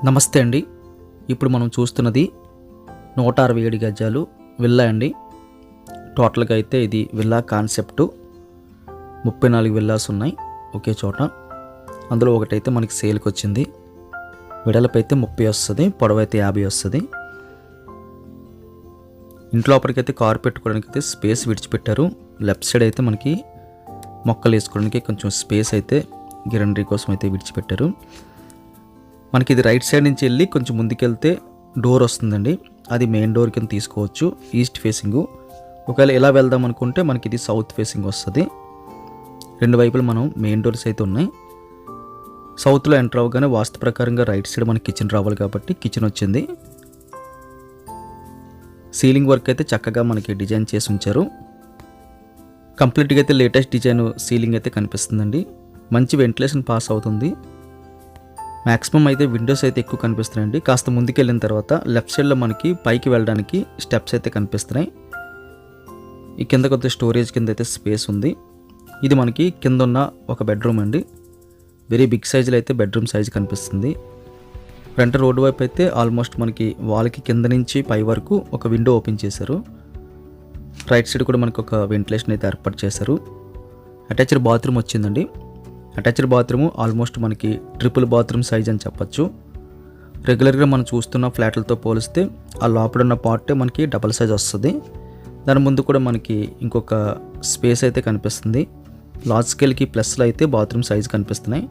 నమస్తే అండి. ఇప్పుడు మనం చూస్తున్నది 167 గజాలు విల్లా అండి. టోటల్గా అయితే ఇది విల్లా కాన్సెప్టు 34 విల్లాస్ ఉన్నాయి ఒకే చోట. అందులో ఒకటైతే మనకి సేల్కి వచ్చింది. వెడల్పు అయితే 30 వస్తుంది, పొడవు అయితే 50 వస్తుంది. ఇంట్లోపలికైతే కారు పెట్టుకోవడానికి అయితే స్పేస్ విడిచిపెట్టారు. లెఫ్ట్ సైడ్ అయితే మనకి మొక్కలు వేసుకోవడానికి కొంచెం స్పేస్ అయితే గ్రీనరీ కోసం అయితే విడిచిపెట్టారు. మనకి ఇది రైట్ సైడ్ నుంచి వెళ్ళి కొంచెం ముందుకెళ్తే డోర్ వస్తుందండి. అది మెయిన్ డోర్ కింద తీసుకోవచ్చు, ఈస్ట్ ఫేసింగు. ఒకవేళ ఎలా వెళ్దాం అనుకుంటే మనకి ఇది సౌత్ ఫేసింగ్ వస్తుంది. రెండు వైపులు మనం మెయిన్ డోర్స్ అయితే ఉన్నాయి. సౌత్లో ఎంటర్ అవ్వగానే వాస్తు ప్రకారంగా రైట్ సైడ్ మనకి కిచెన్ రావాలి కాబట్టి కిచెన్ వచ్చింది. సీలింగ్ వర్క్ అయితే చక్కగా మనకి డిజైన్ చేసి ఉంచారు. కంప్లీట్గా అయితే లేటెస్ట్ డిజైన్ సీలింగ్ అయితే కనిపిస్తుందండి. మంచి వెంటిలేషన్ పాస్ అవుతుంది. మ్యాక్సిమం అయితే విండోస్ అయితే ఎక్కువ కనిపిస్తున్నాయండి. కాస్త ముందుకెళ్ళిన తర్వాత లెఫ్ట్ సైడ్లో మనకి పైకి వెళ్ళడానికి స్టెప్స్ అయితే కనిపిస్తున్నాయి. ఈ కింద కొద్ది స్టోరేజ్ కింద అయితే స్పేస్ ఉంది. ఇది మనకి కింద ఉన్న ఒక బెడ్రూమ్ అండి. వెరీ బిగ్ సైజులో అయితే బెడ్రూమ్ సైజ్ కనిపిస్తుంది. ఫ్రంట్ రోడ్ వైపు అయితే ఆల్మోస్ట్ మనకి వాల్కి కింద నుంచి పై వరకు ఒక విండో ఓపెన్ చేశారు. రైట్ సైడ్ కూడా మనకు ఒక వెంటిలేషన్ అయితే ఏర్పాటు చేశారు. అటాచ్డ్ బాత్రూమ్ వచ్చిందండి. అటాచ్డ్ బాత్రూము ఆల్మోస్ట్ మనకి ట్రిపుల్ బాత్రూమ్ సైజ్ అని చెప్పచ్చు. రెగ్యులర్గా మనం చూస్తున్న ఫ్లాట్లతో పోలిస్తే ఆ లోపల ఉన్న పార్టే మనకి డబల్ సైజ్ వస్తుంది. దాని ముందు కూడా మనకి ఇంకొక స్పేస్ అయితే కనిపిస్తుంది. లార్జ్ స్కేల్కి ప్లస్లో అయితే బాత్రూమ్ సైజ్ కనిపిస్తున్నాయి.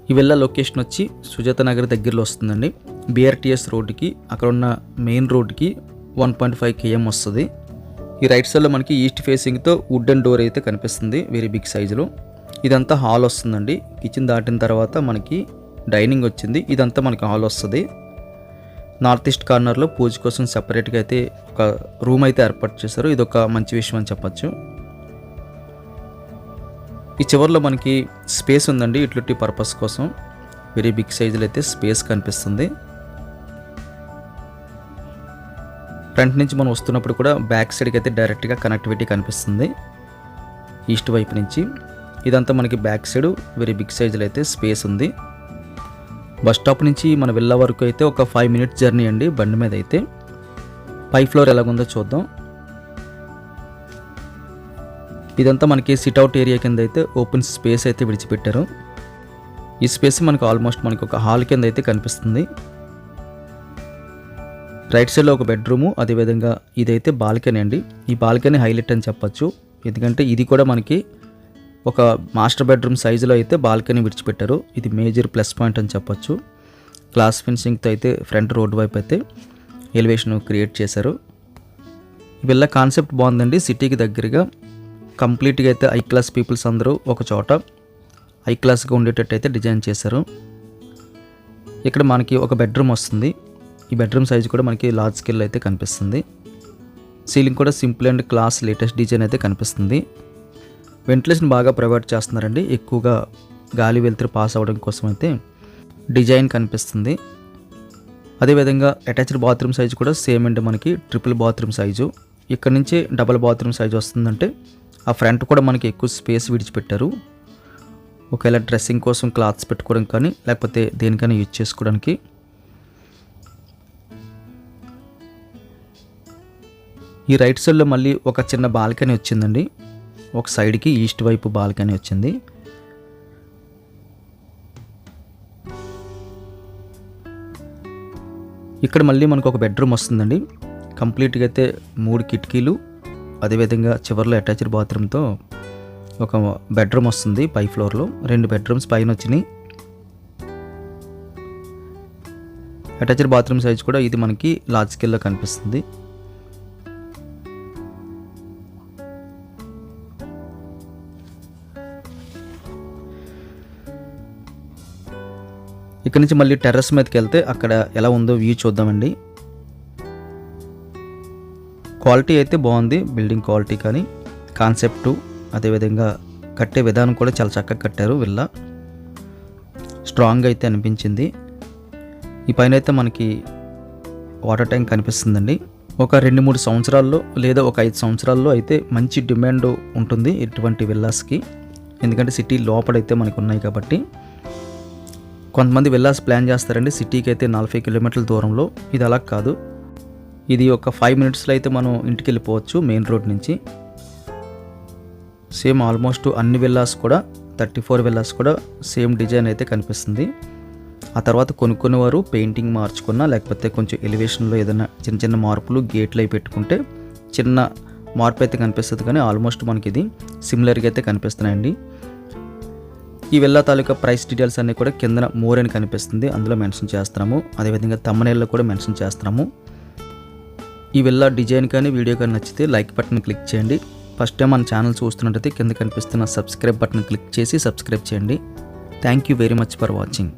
ఈ వెళ్ళ లొకేషన్ వచ్చి సుజాత నగర్ దగ్గరలో వస్తుందండి. బిఆర్టీఎస్ రోడ్డుకి అక్కడ ఉన్న మెయిన్ రోడ్డుకి 1.5 km వస్తుంది. ఈ రైట్ సైడ్లో మనకి ఈస్ట్ ఫేసింగ్తో వుడెన్ డోర్ అయితే కనిపిస్తుంది వెరీ బిగ్ సైజులో. ఇదంతా హాల్ వస్తుందండి. కిచెన్ దాటిన తర్వాత మనకి డైనింగ్ వచ్చింది. ఇదంతా మనకి హాల్ వస్తుంది. నార్త్ ఈస్ట్ కార్నర్లో పూజ కోసం సెపరేట్గా అయితే ఒక రూమ్ అయితే ఏర్పాటు చేశారు. ఇది ఒక మంచి విషయం అని చెప్పచ్చు. ఈ చివరిలో మనకి స్పేస్ ఉందండి యూటిలిటీ పర్పస్ కోసం. వెరీ బిగ్ సైజులో అయితే స్పేస్ కనిపిస్తుంది. ఫ్రంట్ నుంచి మనం వస్తున్నప్పుడు కూడా బ్యాక్ సైడ్కి అయితే డైరెక్ట్గా కనెక్టివిటీ కనిపిస్తుంది ఈస్ట్ వైపు నుంచి. ఇదంతా మనకి బ్యాక్ సైడ్ వెరీ బిగ్ సైజులో అయితే స్పేస్ ఉంది. బస్ స్టాప్ నుంచి మన విల్లా వరకు అయితే ఒక 5 minutes జర్నీ అండి బండి మీద అయితే. పై ఫ్లోర్ ఎలాగుందో చూద్దాం. ఇదంతా మనకి సిట్అవుట్ ఏరియా కింద అయితే ఓపెన్ స్పేస్ అయితే విడిచిపెట్టారు. ఈ స్పేస్ మనకు ఆల్మోస్ట్ మనకి ఒక హాల్ కింద అయితే కనిపిస్తుంది. రైట్ సైడ్లో ఒక బెడ్రూము, అదేవిధంగా ఇదైతే బాల్కనీ అండి. ఈ బాల్కనీ హైలైట్ అని చెప్పచ్చు. ఎందుకంటే ఇది కూడా మనకి ఒక మాస్టర్ బెడ్రూమ్ సైజులో అయితే బాల్కనీ విడిచిపెట్టారు. ఇది మేజర్ ప్లస్ పాయింట్ అని చెప్పచ్చు. గ్లాస్ ఫినిషింగ్తో అయితే ఫ్రంట్ రోడ్ వైపు అయితే ఎలివేషన్ క్రియేట్ చేశారు. వీళ్ళ కాన్సెప్ట్ బాగుందండి. సిటీకి దగ్గరగా కంప్లీట్గా అయితే హై క్లాస్ పీపుల్స్ అందరూ ఒక చోట హై క్లాస్గా ఉండేటట్టు అయితే డిజైన్ చేశారు. ఇక్కడ మనకి ఒక బెడ్రూమ్ వస్తుంది. ఈ బెడ్రూమ్ సైజు కూడా మనకి లార్జ్ స్కేల్ అయితే కనిపిస్తుంది. సీలింగ్ కూడా simple and class latest design అయితే కనిపిస్తుంది. వెంటిలేషన్ బాగా ప్రొవైడ్ చేస్తున్నారండి. ఎక్కువగా గాలి వెలుతురు పాస్ అవ్వడం కోసం అయితే డిజైన్ కనిపిస్తుంది. అదేవిధంగా అటాచ్డ్ బాత్రూమ్ సైజు కూడా సేమ్ అండి. మనకి ట్రిపుల్ బాత్రూమ్ సైజు. ఇక్కడ నుంచి డబుల్ బాత్రూమ్ సైజు వస్తుందంటే ఆ ఫ్రంట్ కూడా మనకి ఎక్కువ స్పేస్ విడిచిపెట్టారు. ఒకవేళ డ్రెస్సింగ్ కోసం క్లాత్స్ పెట్టుకోవడం కానీ లేకపోతే దేనికైనా యూజ్ చేసుకోవడానికి. ఈ రైట్ సైడ్లో మళ్ళీ ఒక చిన్న బాల్కనీ వచ్చిందండి. ఒక సైడ్కి ఈస్ట్ వైపు బాల్కనీ వచ్చింది. ఇక్కడ మళ్ళీ మనకు ఒక బెడ్రూమ్ వస్తుందండి. కంప్లీట్గా అయితే 3 కిటికీలు, అదేవిధంగా చివరిలో అటాచ్డ్ బాత్రూమ్తో ఒక బెడ్రూమ్ వస్తుంది. పై ఫ్లోర్లో 2 బెడ్రూమ్స్ పైన వచ్చినాయి. అటాచ్డ్ బాత్రూమ్ సైజ్ కూడా ఇది మనకి లార్జ్ స్కేల్లో కనిపిస్తుంది. ఇక్కడ నుంచి మళ్ళీ టెర్రస్ మీదకి వెళ్తే అక్కడ ఎలా ఉందో వ్యూ చూద్దామండి. క్వాలిటీ అయితే బాగుంది. బిల్డింగ్ క్వాలిటీ కానీ కాన్సెప్టు, అదేవిధంగా కట్టే విధానం కూడా చాలా చక్కగా కట్టారు. విల్లా స్ట్రాంగ్ అయితే అనిపించింది. ఈ పైన అయితే మనకి వాటర్ ట్యాంక్ కనిపిస్తుందండి. ఒక 2-3 సంవత్సరాల్లో లేదా ఒక 5 సంవత్సరాల్లో అయితే మంచి డిమాండ్ ఉంటుంది ఇటువంటి విల్లాస్కి. ఎందుకంటే సిటీ లోపలైతే మనకు ఉన్నాయి కాబట్టి కొంతమంది విల్లాస్ ప్లాన్ చేస్తారండి సిటీకి అయితే 40 కిలోమీటర్ల దూరంలో. ఇది అలా కాదు, ఇది ఒక 5 మినిట్స్లో అయితే మనం ఇంటికి వెళ్ళిపోవచ్చు మెయిన్ రోడ్ నుంచి. సేమ్ ఆల్మోస్ట్ అన్ని విల్లాస్ కూడా 34 విల్లాస్ కూడా సేమ్ డిజైన్ అయితే కనిపిస్తుంది. ఆ తర్వాత కొనుక్కునే వారు పెయింటింగ్ మార్చుకున్నా లేకపోతే కొంచెం ఎలివేషన్లో ఏదైనా చిన్న చిన్న మార్పులు గేట్లు అవి పెట్టుకుంటే చిన్న మార్పు అయితే కనిపిస్తుంది, కానీ ఆల్మోస్ట్ మనకి ఇది సిమిలర్గా అయితే కనిపిస్తున్నాయండి. ఈ విల్లా తాలూకా ప్రైస్ డీటెయిల్స్ అన్నీ కూడా కింద మోర్ అని కనిపిస్తుంది, అందులో మెన్షన్ చేస్తున్నాము. అదేవిధంగా థంబ్నెయిల్లో కూడా మెన్షన్ చేస్తున్నాము. ఈ విల్లా డిజైన్ కానీ వీడియో కానీ నచ్చితే లైక్ బటన్ క్లిక్ చేయండి. ఫస్ట్ టైం మన ఛానల్ చూస్తున్నట్టయితే కింద కనిపిస్తున్న సబ్స్క్రైబ్ బటన్ క్లిక్ చేసి సబ్స్క్రైబ్ చేయండి. Thank you very much for watching.